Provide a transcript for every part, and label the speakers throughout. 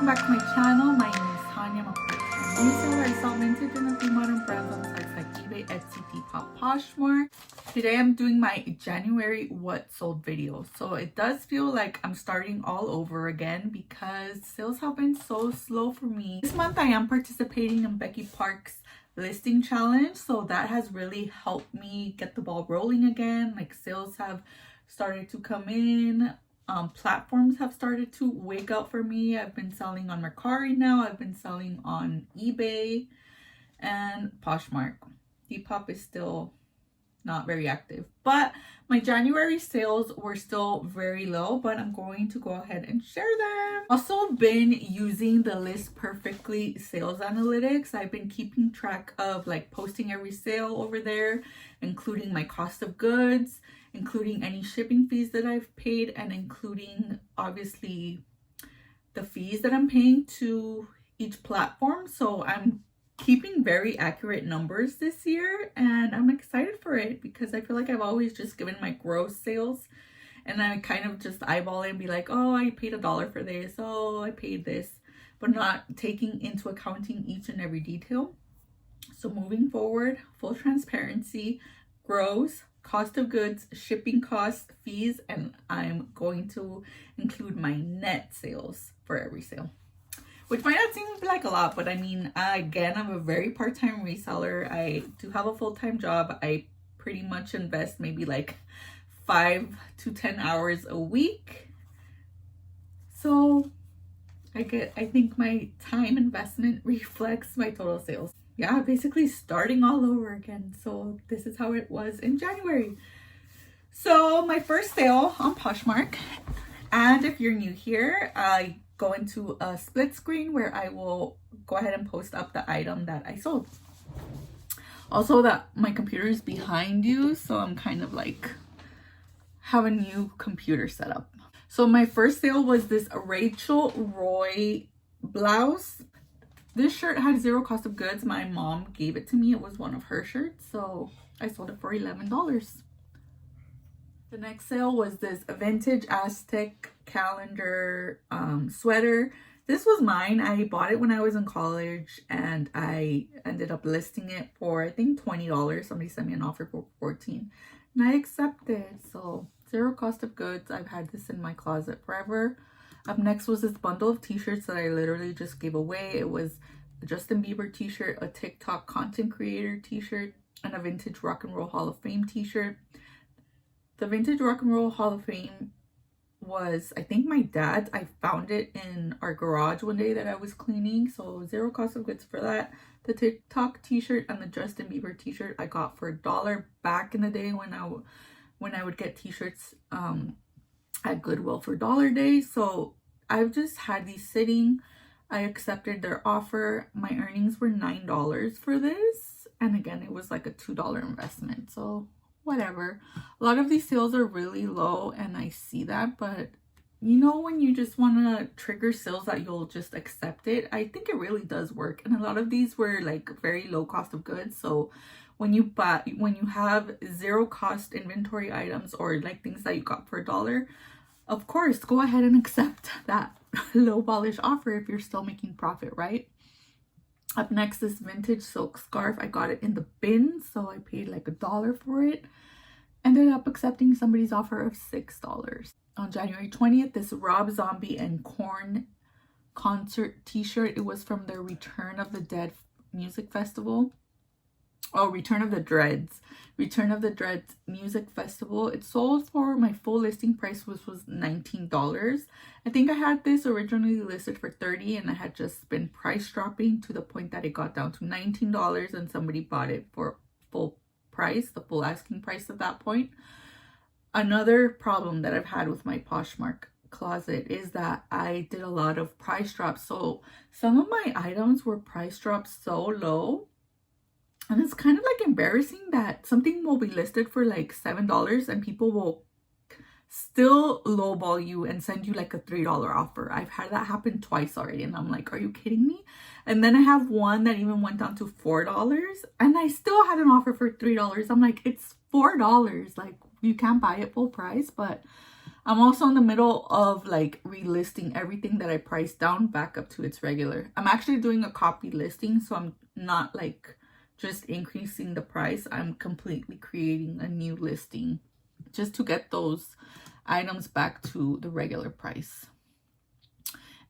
Speaker 1: back to my channel. My name is Tania. I'm a part-time reseller. I sell vintage and a few modern brands on sites like eBay, Etsy, Depop, Poshmark. Today I'm doing my January what sold video. So it does feel like I'm starting all over again because sales have been so slow for me. This month I am participating in Becky Park's listing challenge, so that has really helped me get the ball rolling again. Like, sales have started to come in. Platforms have started to wake up for me. I've been selling on Mercari now. I've been selling on eBay and Poshmark. Depop is still not very active, but my January sales were still very low, but I'm going to go ahead and share them. Also been using the List Perfectly sales analytics. I've been keeping track of like posting every sale over there, including my cost of goods, including any shipping fees that I've paid, and including obviously the fees that I'm paying to each platform. So I'm keeping very accurate numbers this year, and I'm excited for it because I feel like I've always just given my gross sales and I kind of just eyeball it and be like, oh, I paid $1 for this, oh, I paid this, but not taking into accounting each and every detail. So moving forward, full transparency, gross, cost of goods, shipping costs, fees, and I'm going to include my net sales for every sale, which might not seem like a lot, but I mean, again, I'm a very part-time reseller. I do have a full-time job. I pretty much invest maybe like 5 to 10 hours a week. So I think my time investment reflects my total sales. Yeah, basically starting all over again. So this is how it was in January. So my first sale on Poshmark, and if you're new here, I go into a split screen where I will go ahead and post up the item that I sold. Also, that my computer is behind you, so I'm kind of like have a new computer set up. So my first sale was this Rachel Roy blouse. This shirt had zero cost of goods. My mom gave it to me. It was one of her shirts, so I sold it for $11. The next sale was this vintage Aztec calendar sweater. This was mine. I bought it when I was in college, and I ended up listing it for, I think, $20. Somebody sent me an offer for $14, and I accepted. So zero cost of goods. I've had this in my closet forever. Up next was this bundle of t-shirts that I literally just gave away. It was a Justin Bieber t-shirt, a TikTok content creator t-shirt, and a Vintage Rock and Roll Hall of Fame t-shirt. The Vintage Rock and Roll Hall of Fame was, I think, my dad's. I found it in our garage one day that I was cleaning, so zero cost of goods for that. The TikTok t-shirt and the Justin Bieber t-shirt I got for $1 back in the day when I would get t-shirts at Goodwill for $1 day. So I've just had these sitting. I accepted their offer. My earnings were $9 for this, and again, it was like a $2 investment, so whatever. A lot of these sales are really low, and I see that, but you know, when you just want to trigger sales that you'll just accept it, I think it really does work. And a lot of these were like very low cost of goods. So when you have zero cost inventory items or like things that you got for $1, of course, go ahead and accept that low ballish offer if you're still making profit, right? Up next, this vintage silk scarf. I got it in the bin, so I paid like $1 for it. Ended up accepting somebody's offer of $6. On January 20th, this Rob Zombie and Korn concert t-shirt. It was from their Return of the Dead music festival. Oh, Return of the Dreads music festival. It sold for, my full listing price was $19. I think I had this originally listed for $30, and I had just been price dropping to the point that it got down to $19, and somebody bought it for full price, the full asking price at that point. Another problem that I've had with my Poshmark closet is that I did a lot of price drops. So some of my items were price dropped so low, and it's kind of like embarrassing that something will be listed for like $7 and people will still lowball you and send you like a $3 offer. I've had that happen twice already, and I'm like, are you kidding me? And then I have one that even went down to $4, and I still had an offer for $3. I'm like, it's $4. Like, you can't buy it full price. But I'm also in the middle of like relisting everything that I priced down back up to its regular. I'm actually doing a copy listing, so I'm not like just increasing the price. I'm completely creating a new listing just to get those items back to the regular price.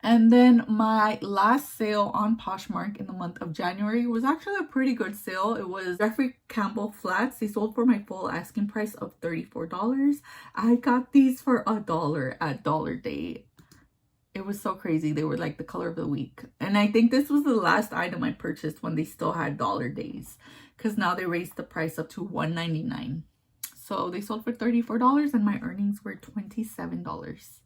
Speaker 1: And then my last sale on Poshmark in the month of January was actually a pretty good sale. It was Jeffrey Campbell flats. They sold for my full asking price of $34. I got these for $1 at Dollar Day. It was so crazy. They were like the color of the week. And I think this was the last item I purchased when they still had Dollar Days, because now they raised the price up to $1.99. So they sold for $34 and my earnings were $27.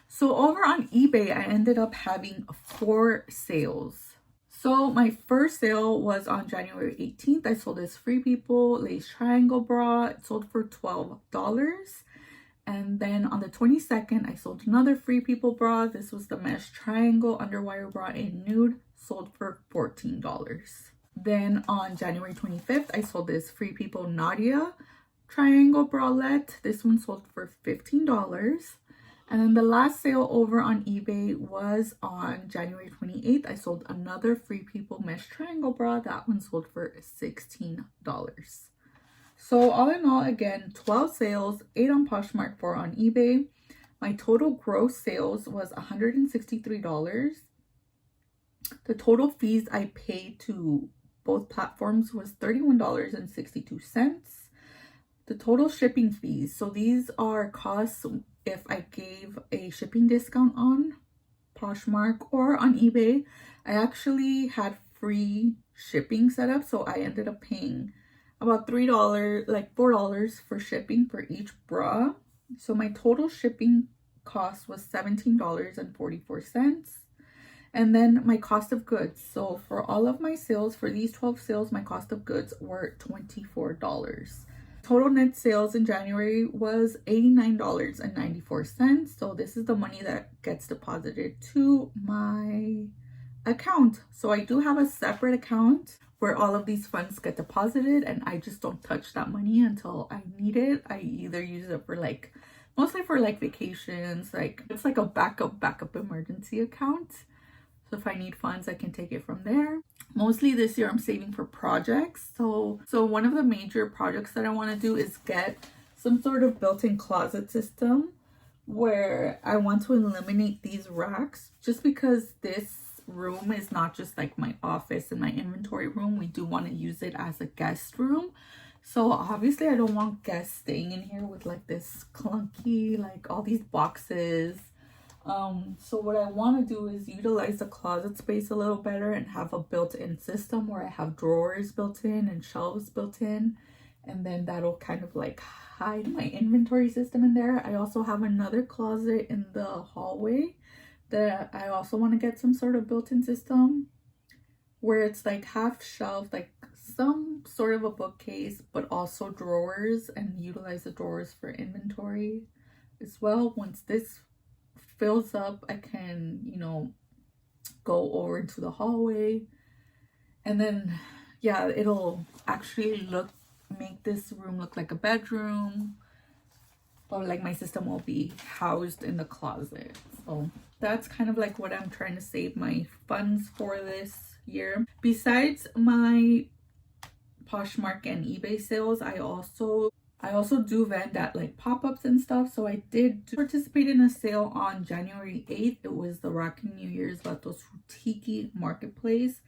Speaker 1: So over on eBay, I ended up having 4 sales. So my first sale was on January 18th. I sold this Free People lace triangle bra. It sold for $12. And then on the 22nd, I sold another Free People bra. This was the mesh triangle underwire bra in nude, sold for $14. Then on January 25th, I sold this Free People Nadia triangle bralette. This one sold for $15. And then the last sale over on eBay was on January 28th. I sold another Free People mesh triangle bra. That one sold for $16. So all in all, again, 12 sales, 8 on Poshmark, 4 on eBay. My total gross sales was $163. The total fees I paid to both platforms was $31.62. The total shipping fees, so these are costs if I gave a shipping discount on Poshmark or on eBay. I actually had free shipping set up, so I ended up paying about $3, like $4 for shipping for each bra. So my total shipping cost was $17.44. And then my cost of goods. So for all of my sales, for these 12 sales, my cost of goods were $24. Total net sales in January was $89.94. So this is the money that gets deposited to my account. So I do have a separate account where all of these funds get deposited, and I just don't touch that money until I need it. I either use it for like, mostly for like vacations, like it's like a backup emergency account. So if I need funds, I can take it from there. Mostly this year I'm saving for projects. So one of the major projects that I want to do is get some sort of built-in closet system where I want to eliminate these racks, just because this room is not just like my office and my inventory room. We do want to use it as a guest room. So obviously I don't want guests staying in here with like this clunky, like all these boxes. So what I want to do is utilize the closet space a little better and have a built-in system where I have drawers built in and shelves built in, and then that'll kind of like hide my inventory system in there. I also have another closet in the hallway that I also want to get some sort of built-in system where it's like half shelf, like some sort of a bookcase, but also drawers, and utilize the drawers for inventory as well. Once this fills up, I can, you know, go over into the hallway, and then yeah, it'll actually make this room look like a bedroom, but like my system will be housed in the closet. So that's kind of like what I'm trying to save my funds for this year. Besides my Poshmark and eBay sales, I also do vend at like pop-ups and stuff. So I did participate in a sale on January 8th. It was the Rockin' New Year's Vatos Tiki Marketplace.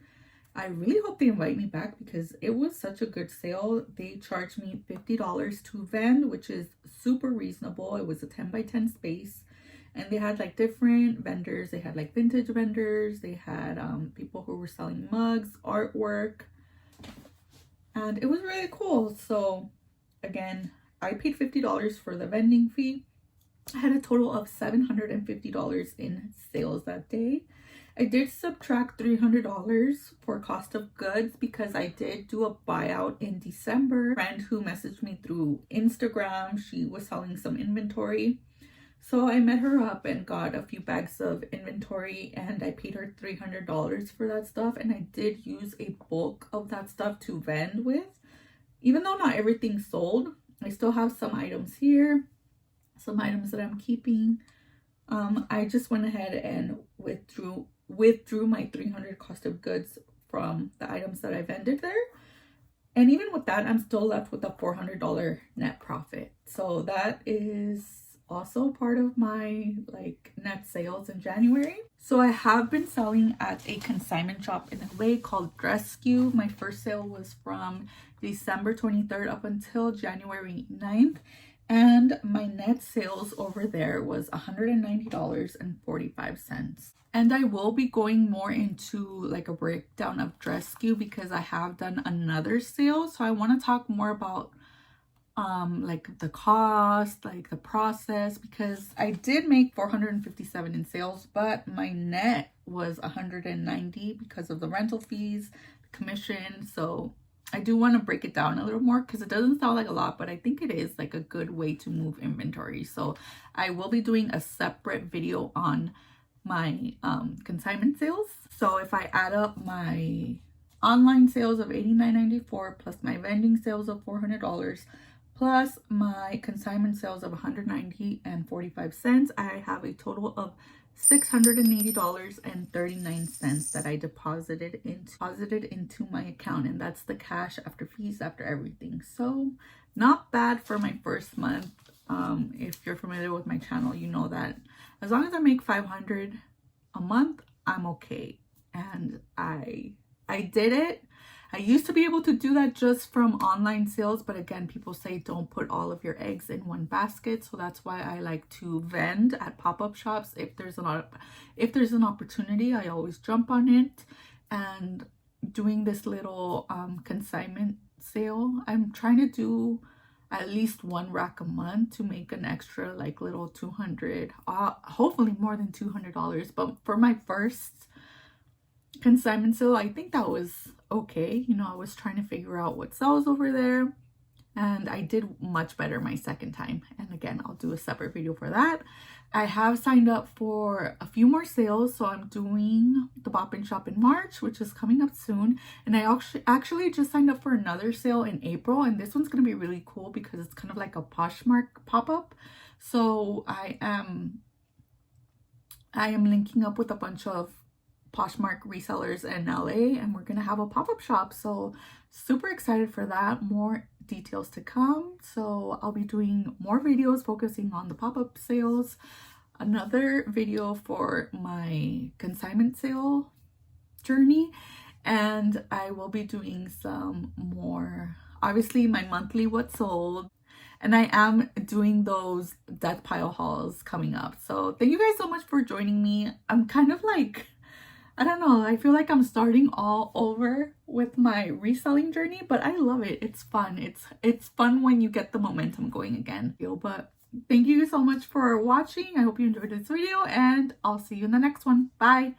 Speaker 1: I really hope they invite me back because it was such a good sale. They charged me $50 to vend, which is super reasonable. It was a 10 by 10 space, and they had like different vendors. They had like vintage vendors. They had people who were selling mugs, artwork, and it was really cool. So again, I paid $50 for the vending fee. I had a total of $750 in sales that day. I did subtract $300 for cost of goods because I did do a buyout in December. A friend who messaged me through Instagram, she was selling some inventory. So I met her up and got a few bags of inventory, and I paid her $300 for that stuff. And I did use a bulk of that stuff to vend with. Even though not everything sold, I still have some items here. some items that I'm keeping. I just went ahead and withdrew my 300 cost of goods from the items that I vended there. And even with that, I'm still left with a $400 net profit. So that is also part of my like net sales in January. So I have been selling at a consignment shop in LA called Rescue. My first sale was from December 23rd up until January 9th. And my net sales over there was $190.45. And I will be going more into like a breakdown of Rescue because I have done another sale. So I want to talk more about like the cost, like the process, because I did make $457 in sales, but my net was $190 because of the rental fees, commission. So I do want to break it down a little more because it doesn't sound like a lot, but I think it is like a good way to move inventory. So I will be doing a separate video on my consignment sales. So if I add up my online sales of $89.94 plus my vending sales of $400 plus my consignment sales of $190.45, I have a total of $680.39 that I deposited into my account, and that's the cash after fees, after everything. So not bad for my first month. If you're familiar with my channel, you know that as long as I make $500 a month, I'm okay. And I did it. I used to be able to do that just from online sales, but again, people say don't put all of your eggs in one basket. So that's why I like to vend at pop-up shops. If there's an opportunity, I always jump on it. And doing this little consignment sale, I'm trying to do at least one rack a month to make an extra like little $200, hopefully more than $200. But for my first consignment sale, I think that was okay. You know, I was trying to figure out what sells over there, and I did much better my second time. And again, I'll do a separate video for that. I have signed up for a few more sales. So I'm doing the Bop and Shop in March, which is coming up soon. And I actually just signed up for another sale in April. And this one's going to be really cool because it's kind of like a Poshmark pop-up. So I am linking up with a bunch of Poshmark resellers in LA, and we're gonna have a pop-up shop. So super excited for that. More details to come. So I'll be doing more videos focusing on the pop-up sales, another video for my consignment sale journey, and I will be doing some more, obviously my monthly what sold, and I am doing those death pile hauls coming up. So thank you guys so much for joining me. I'm kind of like, I don't know, I feel like I'm starting all over with my reselling journey, but I love it. It's fun. It's fun when you get the momentum going again. But thank you so much for watching. I hope you enjoyed this video, and I'll see you in the next one. Bye.